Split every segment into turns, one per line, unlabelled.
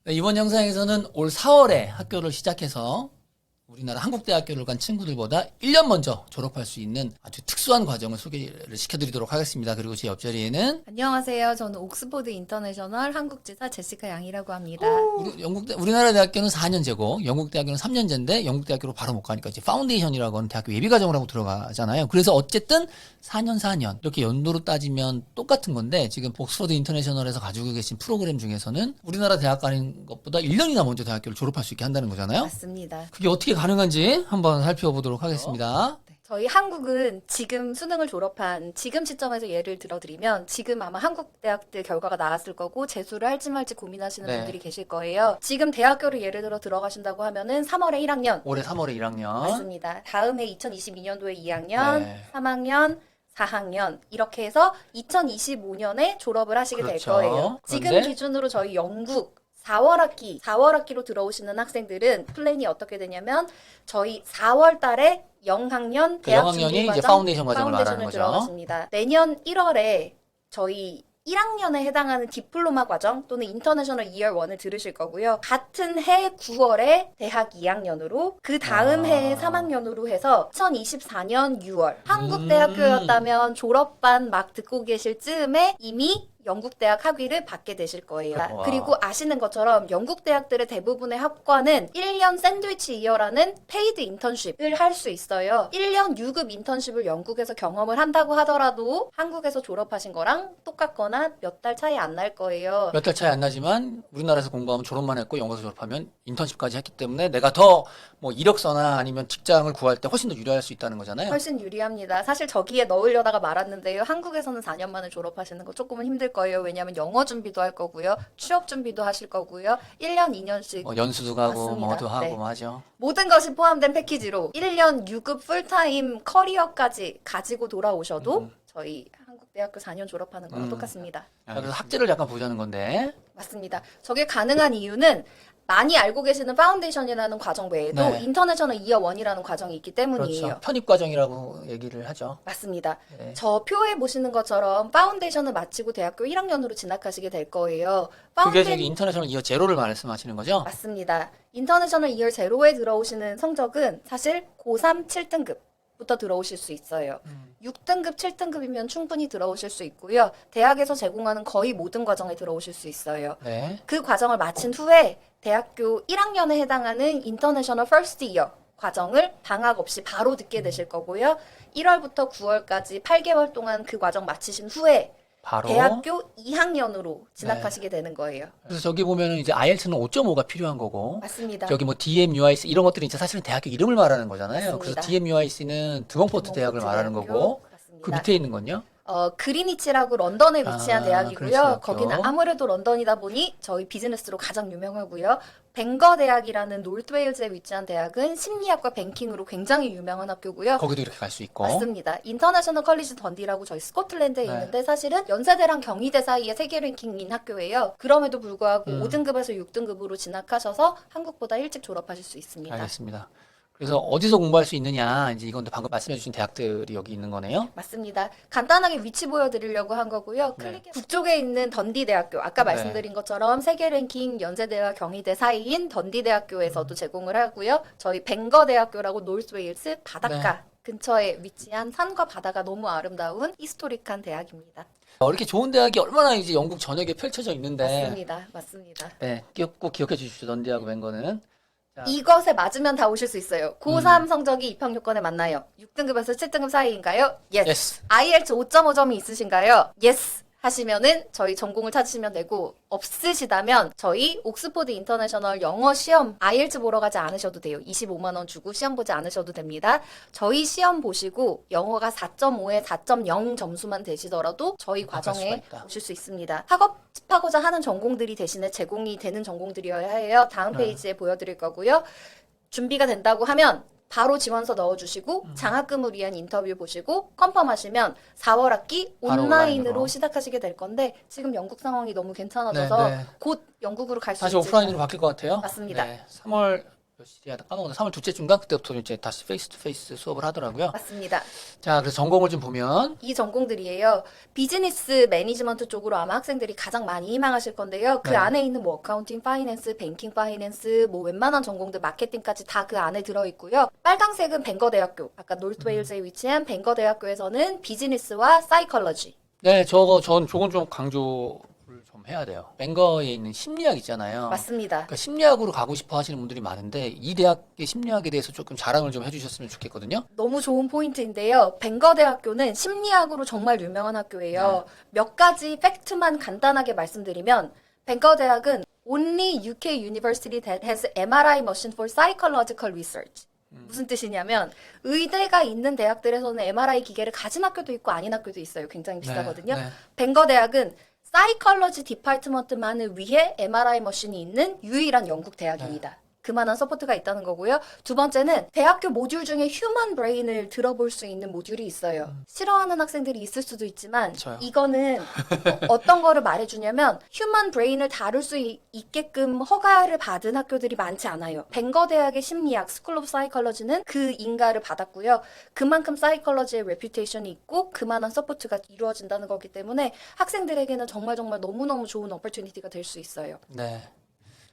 네, 이번 영상에서는 올 4월에 학교를 시작해서 우리나라 한국대학교를 간 친구들보다 1년 먼저 졸업할 수 있는 아주 특수한 과정을 소개를 시켜드리도록 하겠습니다. 그리고 제 옆자리에는
안녕하세요. 저는 옥스퍼드 인터내셔널 한국지사 제시카 양이라고 합니다.
우리나라 대학교는 4년제고 영국 대학교는 3년제인데 영국 대학교로 바로 못 가니까 이제 파운데이션이라고 하는 대학교 예비과정을 하고 들어가잖아요. 그래서 어쨌든 4년 이렇게 연도로 따지면 똑같은 건데 지금 옥스퍼드 인터내셔널에서 가지고 계신 프로그램 중에서는 우리나라 대학 가는 것보다 1년이나 먼저 대학교를 졸업할 수 있게 한다는 거잖아요.
맞습니다.
그게 어떻게 가능한지 한번 살펴보도록 하겠습니다.
저희 한국은 지금 수능을 졸업한 지금 시점에서 예를 들어드리면 지금 아마 한국 대학들 결과가 나왔을 거고 재수를 할지 말지 고민하시는
네.
분들이 계실 거예요. 지금 대학교를 예를 들어 들어가신다고 하면은 3월에 1학년
올해 3월에 1학년.
맞습니다. 다음 해 2022년도에 2학년,
네.
3학년, 4학년 이렇게 해서 2025년에 졸업을 하시게 될
그렇죠.
거예요. 지금
그런데
기준으로 저희 영국 4월 학기로 들어오시는 학생들은 플랜이 어떻게 되냐면 저희 4월 달에 0학년
그
대학
0학년이 이제
준비과정
파운데이션 과정을 말하는
파운데이션을
거죠.
들어가십니다. 내년 1월에 저희 1학년에 해당하는 디플로마 과정 또는 인터내셔널 이어 1을 들으실 거고요. 같은 해 9월에 대학 2학년으로 그 다음 해에 3학년으로 해서 2024년 6월 한국 대학교였다면 졸업반 막 듣고 계실 즈음에 이미 영국 대학 학위를 받게 되실 거예요.
와.
그리고 아시는 것처럼 영국 대학들의 대부분의 학과는 1년 샌드위치 이어라는 페이드 인턴십을 할 수 있어요. 1년 유급 인턴십을 영국에서 경험을 한다고 하더라도 한국에서 졸업하신 거랑 똑같거나 몇 달 차이 안 날 거예요.
몇 달 차이 안 나지만 우리나라에서 공부하면 졸업만 했고 영어에서 졸업하면 인턴십까지 했기 때문에 내가 더 뭐 이력서나 아니면 직장을 구할 때 훨씬 더 유리할 수 있다는 거잖아요.
훨씬 유리합니다. 사실 저기에 넣으려다가 말았는데요. 한국에서는 4년 만에 졸업하시는 거 조금은 힘들 거예요. 왜냐하면 영어 준비도 할 거고요. 취업 준비도 하실 거고요. 1년, 2년씩
뭐 연수도 가고
맞습니다.
뭐도 하고
네.
뭐 하죠.
모든 것이 포함된 패키지로 1년 유급 풀타임 커리어까지 가지고 돌아오셔도 저희 한국대학교 4년 졸업하는 거랑 똑같습니다.
자, 그래서 학제를 약간 보자는 건데.
맞습니다. 저게 가능한 이유는 많이 알고 계시는 파운데이션이라는 과정 외에도
네.
인터내셔널 이어 1이라는 과정이 있기 때문이에요.
그렇죠. 편입 과정이라고 얘기를 하죠.
맞습니다.
네.
저 표에 보시는 것처럼 파운데이션을 마치고 대학교 1학년으로 진학하시게 될 거예요.
그게 저기 인터내셔널 이어 제로를 말씀하시는 거죠?
맞습니다. 인터내셔널 이어 제로에 들어오시는 성적은 사실 고3 7등급부터 들어오실 수 있어요. 6등급, 7등급이면 충분히 들어오실 수 있고요. 대학에서 제공하는 거의 모든 과정에 들어오실 수 있어요.
네.
그 과정을 마친 후에 대학교 1학년에 해당하는 인터내셔널 퍼스트 이어 과정을 방학 없이 바로 듣게 되실 거고요. 1월부터 9월까지 8개월 동안 그 과정 마치신 후에
바로.
대학교 2학년으로 진학하시게 되는 거예요.
그래서 저기 보면은 이제 IELTS는 5.5가 필요한 거고.
맞습니다.
저기 뭐 DMUIC 이런 것들이 이제 사실은 대학교 이름을 말하는 거잖아요.
맞습니다.
그래서 DMUIC는 드mon포트 대학을 말하는 거고.
맞습니다.
그 밑에 있는 건요?
그리니치라고 런던에 위치한
그럴 수
대학이고요.
있죠.
거기는 아무래도 런던이다 보니 저희 비즈니스로 가장 유명하고요. 벵거 대학이라는 노르트웨일즈에 위치한 대학은 심리학과 뱅킹으로 굉장히 유명한 학교고요.
거기도 이렇게 갈 수 있고.
맞습니다. 인터내셔널 컬리지 던디라고 저희 스코틀랜드에
네.
있는데 사실은 연세대랑 경희대 사이에 세계 랭킹인 학교예요. 그럼에도 불구하고 5등급에서 6등급으로 진학하셔서 한국보다 일찍 졸업하실 수 있습니다.
알겠습니다. 그래서 어디서 공부할 수 있느냐, 이제 이건 방금 말씀해주신 대학들이 여기 있는 거네요.
맞습니다. 간단하게 위치 보여드리려고 한 거고요.
네.
북쪽에 있는 던디대학교, 아까
네.
말씀드린 것처럼 세계 랭킹 연세대와 경희대 사이인 던디대학교에서도 제공을 하고요. 저희 벵거대학교라고 노스웨일스 바닷가
네.
근처에 위치한 산과 바다가 너무 아름다운 히스토릭한 대학입니다.
이렇게 좋은 대학이 얼마나 이제 영국 전역에 펼쳐져 있는데.
맞습니다. 맞습니다.
네, 꼭 기억해 주십시오. 던디하고 뱅거는. 자,
이것에 맞으면 다 오실 수 있어요. 고3 성적이 입학 요건에 맞나요? 6등급에서 7등급 사이인가요? Yes.
Yes.
IELTS 5.5점이 있으신가요? Yes. 하시면은 저희 전공을 찾으시면 되고 없으시다면 저희 옥스퍼드 인터내셔널 영어 시험 IELTS 보러 가지 않으셔도 돼요. 25만 원 주고 시험 보지 않으셔도 됩니다. 저희 시험 보시고 영어가 4.5에 4.0 점수만 되시더라도 저희
합격할 수가
과정에
있다.
오실 수 있습니다. 학업하고자 하는 전공들이 대신에 제공이 되는 전공들이어야 해요. 다음 페이지에 보여드릴 거고요. 준비가 된다고 하면 바로 지원서 넣어주시고 장학금을 위한 인터뷰 보시고 컨펌하시면 4월 학기
바로
온라인으로
온라인으로.
시작하시게 될 건데 지금 영국 상황이 너무 괜찮아져서
네, 네.
곧 영국으로 갈 수
다시
있지
오프라인으로 바뀔 것 같아요.
맞습니다.
네, 3월 몇 시야 까먹었네. 3월 둘째 주인가 그때부터 이제 다시 페이스 투 페이스 수업을 하더라고요.
맞습니다.
자, 그래서 전공을 좀 보면
이 전공들이에요. 비즈니스 매니지먼트 쪽으로 아마 학생들이 가장 많이 희망하실 건데요. 그
네.
안에 있는 뭐 어카운팅 파이낸스, 뱅킹 파이낸스, 뭐 웬만한 전공들 마케팅까지 다 그 안에 들어 있고요. 빨강색은 뱅거 대학교. 아까 노스웨일즈에 위치한 뱅거 대학교에서는 비즈니스와 사이컬러지.
네, 전 조금 좀 강조를 좀 해야 돼요. 뱅거에 있는 심리학 있잖아요.
맞습니다.
그러니까 심리학으로 가고 싶어 하시는 분들이 많은데 이 대학의 심리학에 대해서 조금 자랑을 좀 해주셨으면 좋겠거든요.
너무 좋은 포인트인데요. 뱅거 대학교는 심리학으로 정말 유명한 학교예요. 몇 가지 팩트만 간단하게 말씀드리면 뱅거 대학은 Only UK University that has MRI machine for psychological research. 무슨 뜻이냐면 의대가 있는 대학들에서는 MRI 기계를 가진 학교도 있고 아닌 학교도 있어요. 굉장히 비싸거든요.
네.
뱅거 대학은 사이컬러지 디파트먼트만을 위해 MRI 머신이 있는 유일한 영국 대학입니다. 그만한 서포트가 있다는 거고요. 두 번째는 대학교 모듈 중에 휴먼 브레인을 들어볼 수 있는 모듈이 있어요. 싫어하는 학생들이 있을 수도 있지만
저요.
이거는 어떤 거를 말해주냐면 휴먼 브레인을 다룰 수 있게끔 허가를 받은 학교들이 많지 않아요. 뱅거 대학의 심리학 스쿨 오브 사이컬러지는 그 인가를 받았고요. 그만큼 사이컬러지의 레퓨테이션이 있고 그만한 서포트가 이루어진다는 거기 때문에 학생들에게는 정말 너무너무 좋은 어퍼튜니티가 될 수 있어요.
네.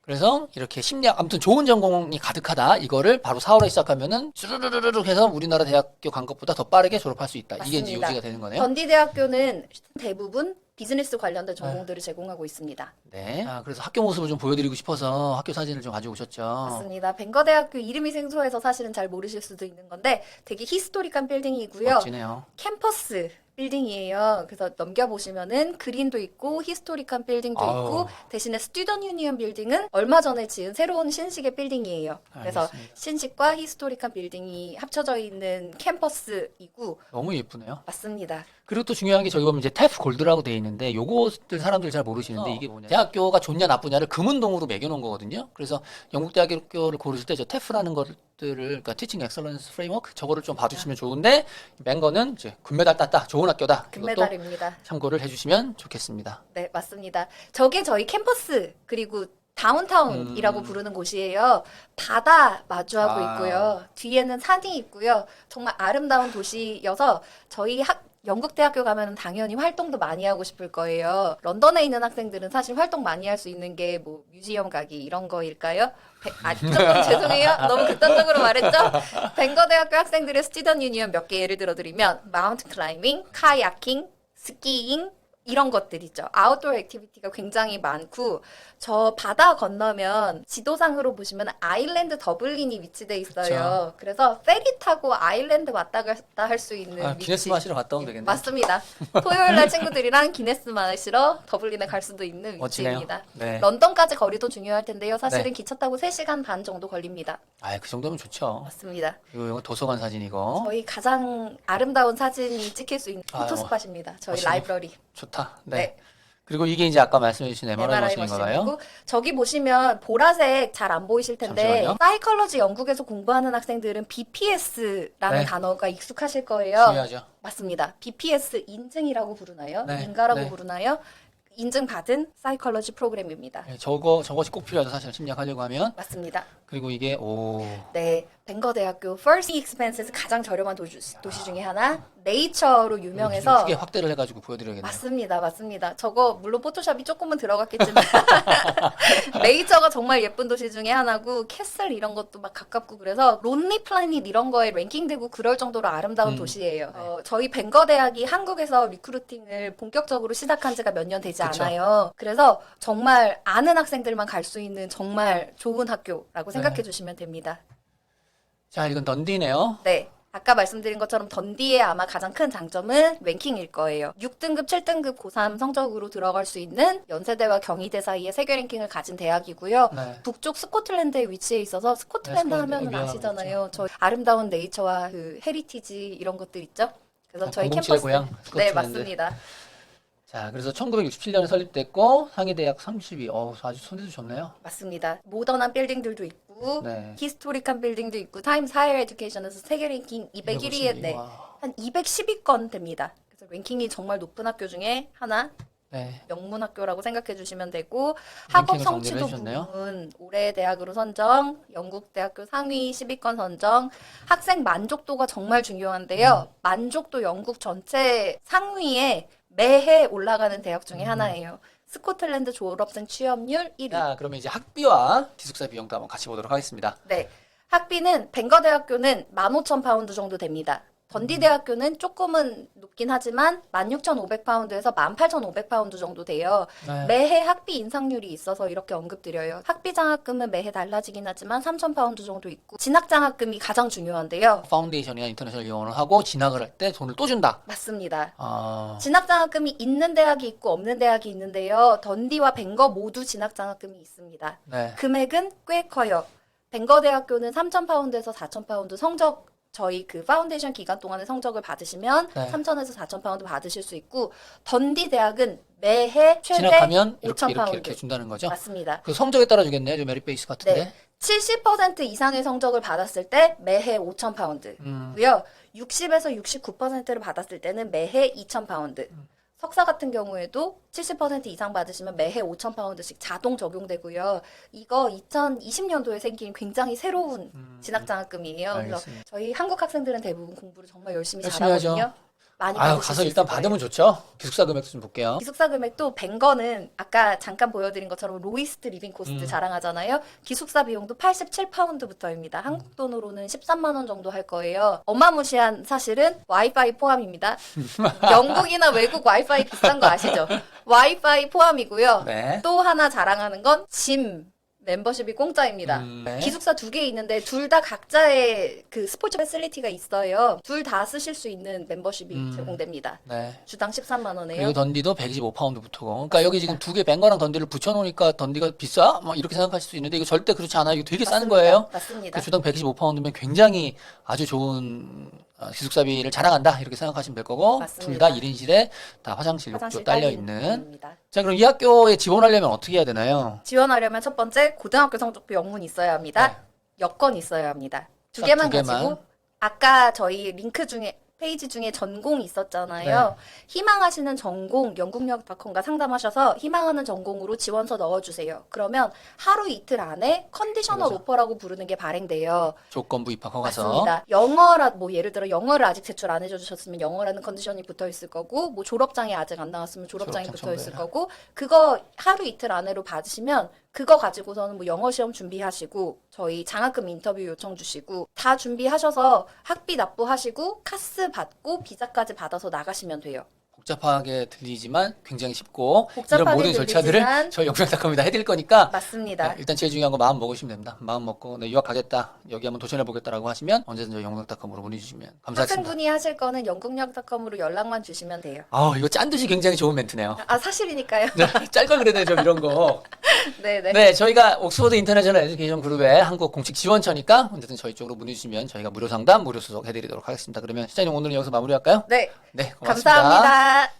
그래서 이렇게 심리학 아무튼 좋은 전공이 가득하다. 이거를 바로 4월에 시작하면은 쭈르르르륵 해서 우리나라 대학교 간 것보다 더 빠르게 졸업할 수 있다. 이게 이제
맞습니다.
요지가 되는 거네요.
던디 대학교는 대부분 비즈니스 관련된 전공들을 제공하고 있습니다.
네. 아, 그래서 학교 모습을 좀 보여드리고 싶어서 학교 사진을 좀 가지고 오셨죠.
맞습니다. 뱅거 대학교 이름이 생소해서 사실은 잘 모르실 수도 있는 건데 되게 히스토릭한 빌딩이고요.
멋지네요.
캠퍼스 빌딩이에요. 그래서 넘겨보시면은 그린도 있고 히스토릭한 빌딩도
아우.
있고 대신에 스튜던 유니언 빌딩은 얼마 전에 지은 새로운 신식의 빌딩이에요. 그래서
알겠습니다.
신식과 히스토릭한 빌딩이 합쳐져 있는 캠퍼스이고
너무 예쁘네요.
맞습니다.
그리고 또 중요한 게 저기 보면 이제 테프 골드라고 돼 있는데 요것들 사람들이 잘 모르시는데 이게 뭐냐. 대학교가 좋냐 나쁘냐를 금운동으로 매겨놓은 거거든요. 그래서 영국 대학교를 고르실 때 저 테프라는 것들을 그러니까 티칭 엑설런스 프레임워크 저거를 좀 봐주시면 좋은데 맹거는 이제 금메달 땄다. 좋은 학교다. 이것도
금메달입니다.
참고를 해주시면 좋겠습니다.
네, 맞습니다. 저게 저희 캠퍼스 그리고 다운타운이라고 부르는 곳이에요. 바다 마주하고
아.
있고요. 뒤에는 산이 있고요. 정말 아름다운 도시여서 저희 영국 대학교 가면 당연히 활동도 많이 하고 싶을 거예요. 런던에 있는 학생들은 사실 활동 많이 할 수 있는 게 뭐 뮤지엄 가기 이런 거일까요? 조금 죄송해요. 너무 극단적으로 말했죠? 뱅거 대학교 학생들의 스튜던 유니언 몇 개 예를 들어 드리면 마운트 클라이밍, 카야킹, 스키잉 이런 것들 있죠. 아웃도어 액티비티가 굉장히 많고 저 바다 건너면 지도상으로 보시면 아일랜드 더블린이 위치돼 있어요. 그래서 페리 타고 아일랜드 왔다 갔다 할 수 있는
아, 기네스
위치.
마시러 갔다 오면 되겠네.
맞습니다. 토요일 날 친구들이랑 기네스 마시러 더블린에 갈 수도 있는
멋지네요.
위치입니다.
네.
런던까지 거리도 중요할 텐데요. 사실은
네.
기차 타고 3시간 반 정도 걸립니다.
아, 그 정도면 좋죠.
맞습니다.
그리고 이거 도서관 사진이고.
저희 가장 아름다운 사진이 찍힐 수 있는
아유,
포토스팟입니다. 저희
멋있네요.
라이브러리.
좋다. 네.
네.
그리고 이게 이제 아까 말씀해주신 MRI
MRI
머신인 거가요?
머신이고 저기 보시면 보라색 잘 안 보이실 텐데
잠시만요.
사이컬러지 영국에서 공부하는 학생들은 BPS라는
네.
단어가 익숙하실 거예요.
중요하죠.
맞습니다. BPS 인증이라고 부르나요?
네.
인가라고
네.
부르나요? 인증받은 사이컬러지 프로그램입니다.
네, 저것이 꼭 필요하죠. 사실 심리학하려고 하면.
맞습니다.
그리고 이게
네, 뱅거 대학교 First Expenses 가장 저렴한 도시 중에 하나 네이처로 유명해서
크게 확대를 해가지고 보여드려야겠네요.
맞습니다. 저거 물론 포토샵이 조금은 들어갔겠지만 네이처가 정말 예쁜 도시 중에 하나고 캐슬 이런 것도 막 가깝고 그래서 론리 플래닛 이런 거에 랭킹되고 그럴 정도로 아름다운 도시예요. 저희 뱅거 대학이 한국에서 리크루팅을 본격적으로 시작한 지가 몇 년 되지
그쵸.
않아요. 그래서 정말 아는 학생들만 갈 수 있는 정말 좋은 학교라고 생각해 주시면 됩니다.
자, 이건 던디네요.
네. 아까 말씀드린 것처럼 던디의 아마 가장 큰 장점은 랭킹일 거예요. 6등급, 7등급 고3 성적으로 들어갈 수 있는 연세대와 경희대 사이에 세계 랭킹을 가진 대학이고요.
네.
북쪽 스코틀랜드에 위치해 있어서 스코틀랜드
네,
하면
유명한
아시잖아요. 저 아름다운 네이처와 그 헤리티지 이런 것들 있죠. 그래서 저희
007의
캠퍼스
고향
네,
스코틀랜드.
맞습니다.
자, 그래서 1967년에 설립됐고 상해대학 32. 아주 손대도 좋네요.
맞습니다. 모던한 빌딩들도 있고
네.
히스토릭한 빌딩도 있고 타임스 하이어 에듀케이션에서 세계 랭킹 201위에
252.
네.
와.
한 212건 됩니다. 그래서 랭킹이 정말 높은 학교 중에 하나
네.
명문 학교라고 생각해 주시면 되고 학업
랭킹을 정리를
성취도
해주셨네요.
부분 올해 대학으로 선정, 영국 대학교 상위 10위권 선정, 학생 만족도가 정말 중요한데요. 만족도 영국 전체 상위에 매해 올라가는 대학 중에 하나예요. 스코틀랜드 졸업생 취업률 1위.
자, 그러면 이제 학비와 기숙사 비용도 한번 같이 보도록 하겠습니다.
네. 학비는 벵거 대학교는 15,000파운드 정도 됩니다. 던디 대학교는 조금은 높긴 하지만 16,500파운드에서 18,500파운드 정도 돼요.
네.
매해 학비 인상률이 있어서 이렇게 언급드려요. 학비 장학금은 매해 달라지긴 하지만 3,000파운드 정도 있고 진학 장학금이 가장 중요한데요.
파운데이션이나 인터내셔널 이원을 하고 진학을 할 때 돈을 또 준다.
맞습니다.
아,
진학 장학금이 있는 대학이 있고 없는 대학이 있는데요. 던디와 벵거 모두 진학 장학금이 있습니다.
네.
금액은 꽤 커요. 벵거 대학교는 3,000파운드에서 4,000파운드 성적 저희 그 파운데이션 기간 동안의 성적을 받으시면
네.
3,000에서 4,000파운드 받으실 수 있고 던디 대학은 매해 최대
진학하면
5,000파운드
이렇게 준다는 거죠.
맞습니다.
그 성적에 따라 주겠네요. 좀 메rit 베이스 같은데.
네. 70% 이상의 성적을 받았을 때 매해 5,000파운드고요. 60에서 69%를 받았을 때는 매해 2,000파운드. 석사 같은 경우에도 70% 이상 받으시면 매해 5,000파운드씩 자동 적용되고요. 이거 2020년도에 생긴 굉장히 새로운 진학장학금이에요. 그래서
알겠습니다.
저희 한국 학생들은 대부분 공부를 정말 열심히
열심히
잘하거든요.
하죠.
많이
아유,
받으실
가서
수
일단
있을 거예요.
받으면 좋죠. 기숙사 금액도 좀 볼게요.
기숙사 금액도 벵거는 아까 잠깐 보여드린 것처럼 로이스트 리빙 코스트 자랑하잖아요. 기숙사 비용도 87파운드부터입니다. 한국 돈으로는 13만 원 정도 할 거예요. 어마무시한 사실은 와이파이 포함입니다. 영국이나 외국 와이파이 비싼 거 아시죠? 와이파이 포함이고요.
네.
또 하나 자랑하는 건 짐 멤버십이 공짜입니다.
네.
기숙사 2개 있는데 둘 다 각자의 그 스포츠 패슬리티가 있어요. 둘 다 쓰실 수 있는 멤버십이 제공됩니다.
네.
주당 13만 원에요.
그리고 던디도 125파운드부터고. 그러니까 여기 지금 두 개 벵거랑 던디를 붙여놓으니까 던디가 비싸? 뭐 이렇게 생각하실 수 있는데 이거 절대 그렇지 않아요. 이거 되게 싼 거예요.
맞습니다.
그 주당 125파운드면 굉장히 아주 좋은 기숙사비를 자랑한다. 이렇게 생각하시면 될 거고.
맞습니다.
둘 다 1인실에 다 화장실 욕조
화장실
딸려있는.
딸려있는
자, 그럼 이 학교에 지원하려면 어떻게 해야 되나요?
지원하려면 첫 번째 고등학교 성적표 영문 있어야 합니다.
네.
여건 있어야 합니다. 두
딱
개만
두 개만.
가지고 아까 저희 링크 중에 페이지 중에 전공 있었잖아요. 희망하시는 전공 영국역닷컴과 상담하셔서 희망하는 전공으로 지원서 넣어주세요. 그러면 하루 이틀 안에 컨디셔널
그거죠.
오퍼라고 부르는 게 발행돼요.
조건부 입학 허가서.
맞습니다. 영어라 뭐 예를 들어 영어를 아직 제출 안 해주셨으면 영어라는 컨디션이 붙어 있을 거고 뭐 졸업장이 아직 안 나왔으면 졸업장이
졸업장
붙어 있을
첨부해라.
거고 그거 하루 이틀 안으로 받으시면 그거 가지고서는 뭐 영어 시험 준비하시고 저희 장학금 인터뷰 요청 주시고 다 준비하셔서 학비 납부하시고 카스 받고 비자까지 받아서 나가시면 돼요.
복잡하게 들리지만 굉장히 쉽고
복잡하게
이런 모든 절차들을
들리지만
저희 영상닷컴에다 해드릴 거니까
맞습니다.
일단 제일 중요한 거 마음 먹으시면 됩니다. 마음 먹고 내 유학 가겠다 여기 한번 도전해보겠다라고 하시면 언제든 저희 영상닷컴으로 문의주시면 감사하겠습니다.
학생분이 하실 거는 영국역닷컴으로 연락만 주시면 돼요.
아 이거 짠 듯이 굉장히 좋은 멘트네요.
아 사실이니까요.
짤걸 그래야 되죠 이런 거.
네네.
네, 저희가 옥스퍼드 인터내셔널 에듀케이션 그룹의 한국 공식 지원처니까 언제든 저희 쪽으로 문의 주시면 저희가 무료 상담, 무료 수속 해드리도록 하겠습니다. 그러면 시장님 오늘은 여기서 마무리할까요?
네.
네, 고맙습니다.
감사합니다.